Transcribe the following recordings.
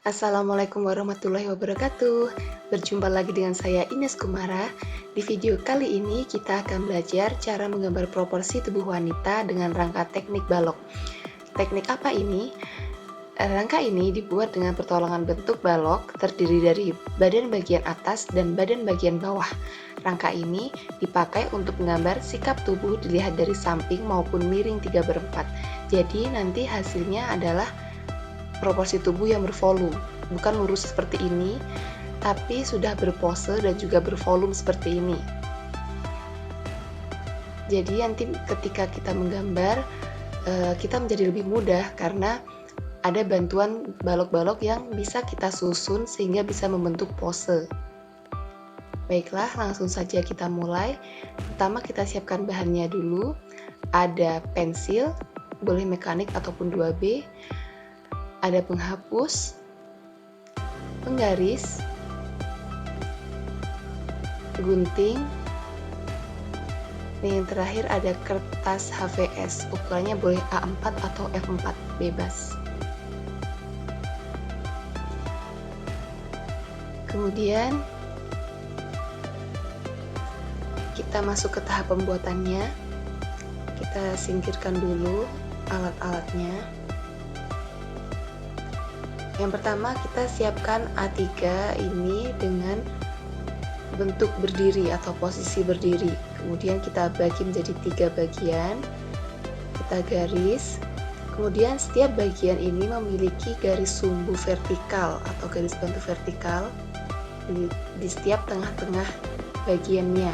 Assalamualaikum warahmatullahi wabarakatuh. Berjumpa lagi dengan saya Ines Kumara. Di video kali ini kita akan belajar cara menggambar proporsi tubuh wanita dengan rangka teknik balok. Teknik apa ini? Rangka ini dibuat dengan pertolongan bentuk balok terdiri dari badan bagian atas dan badan bagian bawah. Rangka ini dipakai untuk menggambar sikap tubuh dilihat dari samping maupun miring 3/4. Jadi nanti hasilnya adalah proporsi tubuh yang bervolume, bukan lurus seperti ini, tapi sudah berpose dan juga bervolume seperti ini. Jadi nanti ketika kita menggambar, kita menjadi lebih mudah karena ada bantuan balok-balok yang bisa kita susun sehingga bisa membentuk pose. Baiklah, langsung saja kita mulai. Pertama kita siapkan bahannya dulu. Ada pensil, boleh mekanik ataupun 2B. Ada penghapus, penggaris, gunting, dan yang terakhir ada kertas HVS, ukurannya boleh A4 atau F4, bebas. Kemudian kita masuk ke tahap pembuatannya. Kita singkirkan dulu alat-alatnya. Yang pertama kita siapkan A3 ini dengan bentuk berdiri atau posisi berdiri. Kemudian kita bagi menjadi 3 bagian. Kita garis. Kemudian setiap bagian ini memiliki garis sumbu vertikal atau garis bantu vertikal di setiap tengah-tengah bagiannya.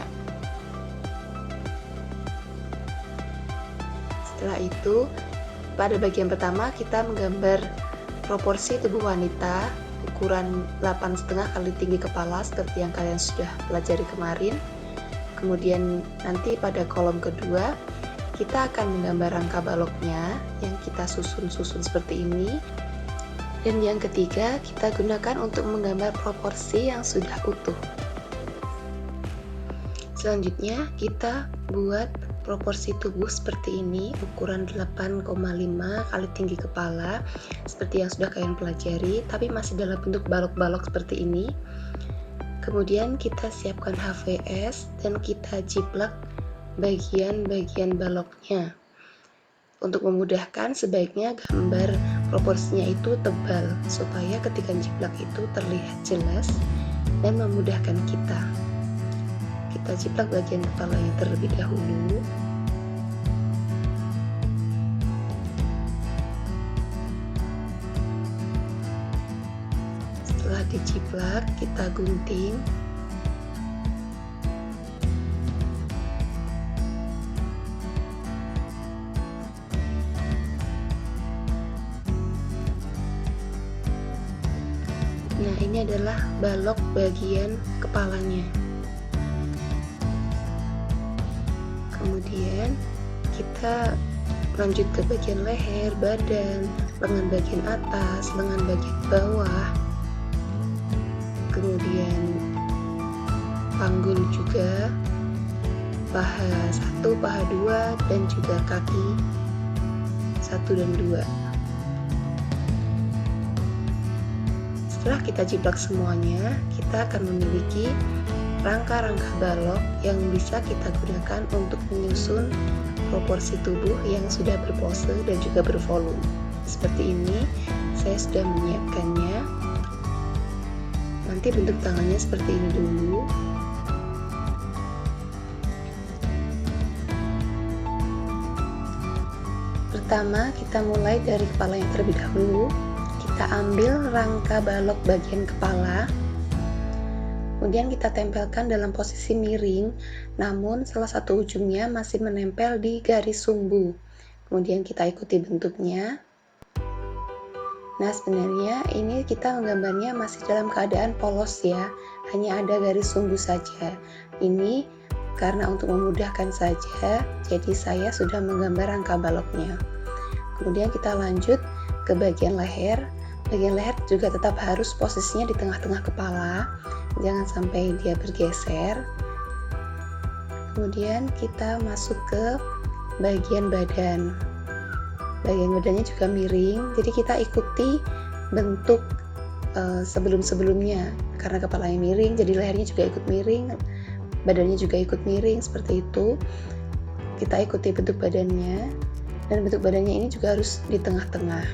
Setelah itu, pada bagian pertama kita menggambar proporsi tubuh wanita ukuran 8,5 kali tinggi kepala seperti yang kalian sudah pelajari kemarin. Kemudian nanti pada kolom kedua kita akan menggambar rangka baloknya yang kita susun seperti ini. Dan yang ketiga kita gunakan untuk menggambar proporsi yang sudah utuh. Selanjutnya kita buat proporsi tubuh seperti ini, ukuran 8,5 kali tinggi kepala seperti yang sudah kalian pelajari, tapi masih dalam bentuk balok-balok seperti ini. Kemudian kita siapkan HVS dan kita jiplak bagian-bagian baloknya. Untuk memudahkan, sebaiknya gambar proporsinya itu tebal supaya ketika jiplak itu terlihat jelas dan memudahkan kita. Kita jiplak bagian kepalanya terlebih dahulu. Setelah dijiplak, kita gunting. Nah, ini adalah balok bagian kepalanya. Kemudian kita lanjut ke bagian leher, badan, lengan bagian atas, lengan bagian bawah, kemudian panggul juga, paha 1, paha 2, dan juga kaki 1 dan 2. Setelah kita jiplak semuanya, kita akan memiliki rangka-rangka balok yang bisa kita gunakan untuk menyusun proporsi tubuh yang sudah berpose dan juga bervolume. Seperti ini, saya sudah menyiapkannya. Nanti bentuk tangannya seperti ini dulu. Pertama, kita mulai dari kepala yang terlebih dahulu. Kita ambil rangka balok bagian kepala. Kemudian kita tempelkan dalam posisi miring, namun salah satu ujungnya masih menempel di garis sumbu. Kemudian kita ikuti bentuknya. Nah, sebenarnya ini kita menggambarnya masih dalam keadaan polos ya, hanya ada garis sumbu saja. Ini karena untuk memudahkan saja, jadi saya sudah menggambar rangka baloknya. Kemudian kita lanjut ke bagian leher. Bagian leher juga tetap harus posisinya di tengah-tengah kepala, jangan sampai dia bergeser. Kemudian kita masuk ke bagian badan. Bagian badannya juga miring, jadi kita ikuti bentuk sebelum-sebelumnya. Karena kepalanya miring, jadi lehernya juga ikut miring, badannya juga ikut miring, seperti itu. Kita ikuti bentuk badannya, dan bentuk badannya ini juga harus di tengah-tengah.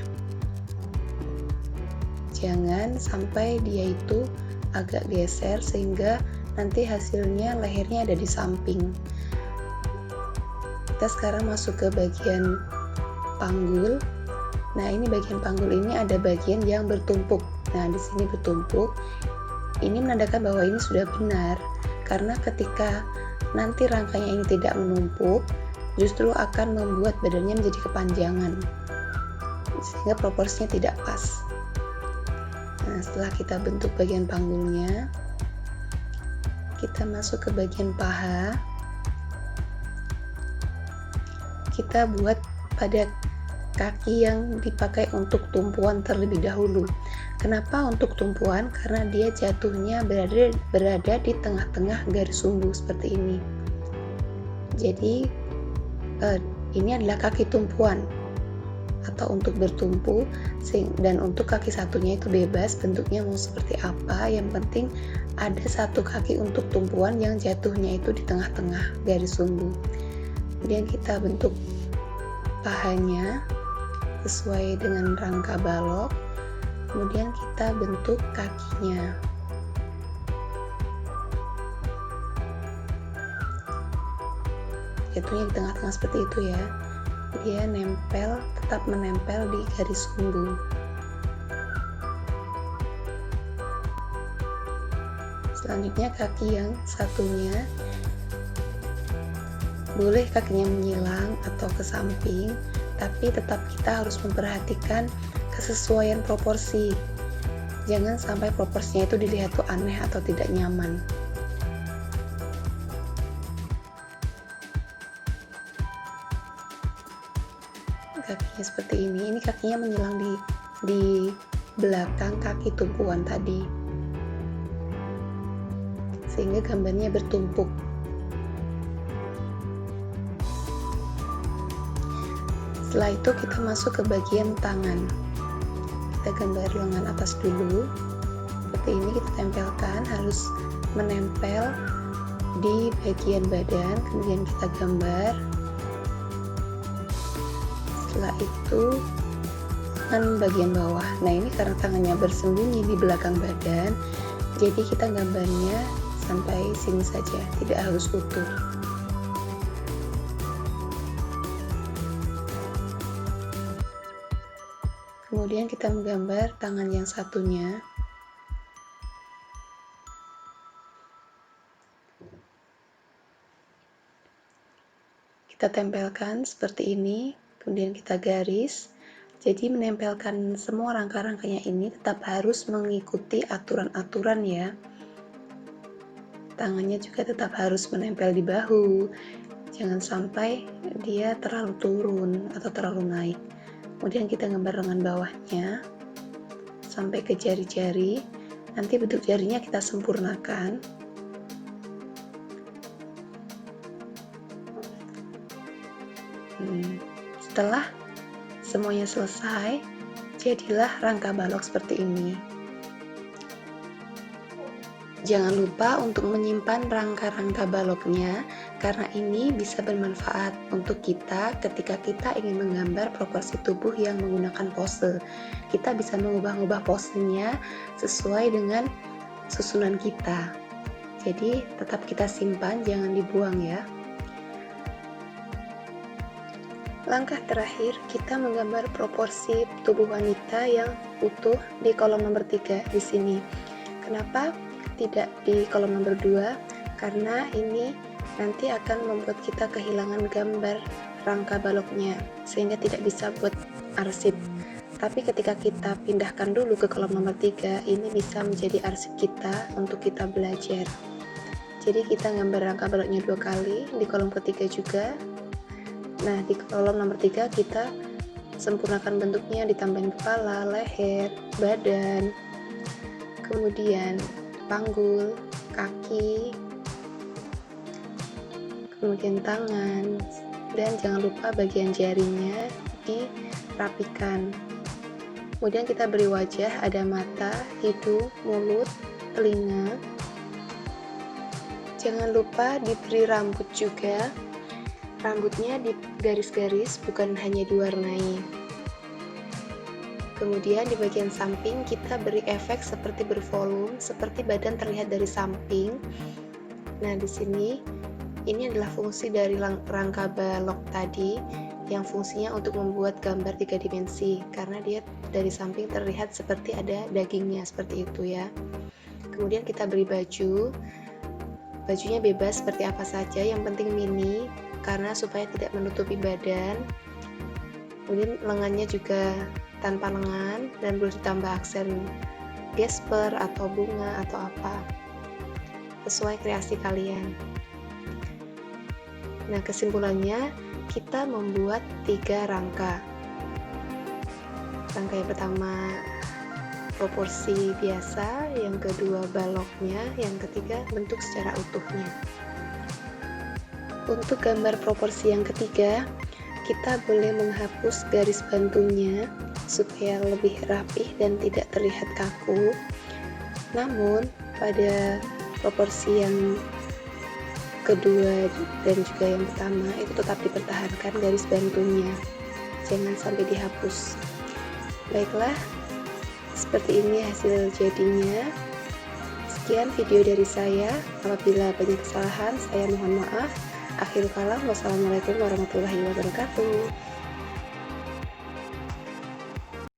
Jangan sampai dia itu agak geser sehingga nanti hasilnya lehernya ada di samping. Kita sekarang masuk ke bagian panggul. Nah, ini bagian panggul ini ada bagian yang bertumpuk. Nah, di sini bertumpuk. Ini menandakan bahwa ini sudah benar, karena ketika nanti rangkanya ini tidak menumpuk, justru akan membuat badannya menjadi kepanjangan, sehingga proporsinya tidak pas. Nah, setelah kita bentuk bagian panggulnya, kita masuk ke bagian paha. Kita buat pada kaki yang dipakai untuk tumpuan terlebih dahulu. Kenapa untuk tumpuan? Karena dia jatuhnya berada di tengah-tengah garis sumbu seperti ini. Jadi ini adalah kaki tumpuan atau untuk bertumpu, dan untuk kaki satunya itu bebas bentuknya mau seperti apa, yang penting ada satu kaki untuk tumpuan yang jatuhnya itu di tengah-tengah garis sumbu. Kemudian kita bentuk pahanya sesuai dengan rangka balok, kemudian kita bentuk kakinya. Jatuhnya di tengah-tengah seperti itu ya, dia tetap menempel di garis sumbu. Selanjutnya kaki yang satunya, boleh kakinya menyilang atau ke samping, tapi tetap kita harus memperhatikan kesesuaian proporsi. Jangan sampai proporsinya itu dilihat tuh aneh atau tidak nyaman. Kakinya seperti ini kakinya menyilang di belakang kaki tumpuan tadi, sehingga gambarnya bertumpuk. Setelah itu kita masuk ke bagian tangan. Kita gambar lengan atas dulu. Seperti ini kita tempelkan, harus menempel di bagian badan, kemudian kita gambar. Setelah itu tangan bagian bawah. Nah, ini karena tangannya bersembunyi di belakang badan, jadi kita gambarnya sampai sini saja, tidak harus utuh. Kemudian kita menggambar tangan yang satunya. Kita tempelkan seperti ini, kemudian kita garis. Jadi menempelkan semua rangka-rangkanya ini tetap harus mengikuti aturan-aturan ya. Tangannya juga tetap harus menempel di bahu. Jangan sampai dia terlalu turun atau terlalu naik. Kemudian kita gambar lengan bawahnya sampai ke jari-jari. Nanti bentuk jarinya kita sempurnakan. Setelah semuanya selesai, jadilah rangka balok seperti ini. Jangan lupa untuk menyimpan rangka-rangka baloknya, karena ini bisa bermanfaat untuk kita ketika kita ingin menggambar proporsi tubuh yang menggunakan pose. Kita bisa mengubah-ubah posenya sesuai dengan susunan kita. Jadi tetap kita simpan, jangan dibuang ya. Langkah terakhir, kita menggambar proporsi tubuh wanita yang utuh di kolom nomor 3 di sini. Kenapa tidak di kolom nomor 2? Karena ini nanti akan membuat kita kehilangan gambar rangka baloknya, sehingga tidak bisa buat arsip. Tapi ketika kita pindahkan dulu ke kolom nomor 3, ini bisa menjadi arsip kita untuk kita belajar. Jadi kita gambar rangka baloknya 2 kali, di kolom ketiga juga. Nah, di kolom nomor 3 kita sempurnakan bentuknya, ditambahin kepala, leher, badan, kemudian panggul, kaki, kemudian tangan, dan jangan lupa bagian jarinya dirapikan. Kemudian kita beri wajah, ada mata, hidung, mulut, telinga. Jangan lupa diberi rambut juga. Rambutnya di garis-garis, bukan hanya diwarnai. Kemudian di bagian samping kita beri efek seperti bervolume, seperti badan terlihat dari samping. Nah, di sini ini adalah fungsi dari rangka balok tadi, yang fungsinya untuk membuat gambar 3 dimensi, karena dia dari samping terlihat seperti ada dagingnya, seperti itu ya. Kemudian kita beri baju. Bajunya bebas seperti apa saja, yang penting mini, karena supaya tidak menutupi badan. Kemudian lengannya juga tanpa lengan, dan boleh ditambah aksen gesper atau bunga atau apa, sesuai kreasi kalian. Nah, kesimpulannya kita membuat 3 rangka. Rangka yang pertama proporsi biasa, yang kedua baloknya, yang ketiga bentuk secara utuhnya. Untuk gambar proporsi yang ketiga, kita boleh menghapus garis bantunya supaya lebih rapih dan tidak terlihat kaku. Namun pada proporsi yang kedua dan juga yang pertama itu tetap dipertahankan garis bantunya, jangan sampai dihapus. Baiklah, seperti ini hasil jadinya. Sekian video dari saya. Apabila banyak kesalahan, saya mohon maaf. Akhirul kalam, wassalamualaikum warahmatullahi wabarakatuh.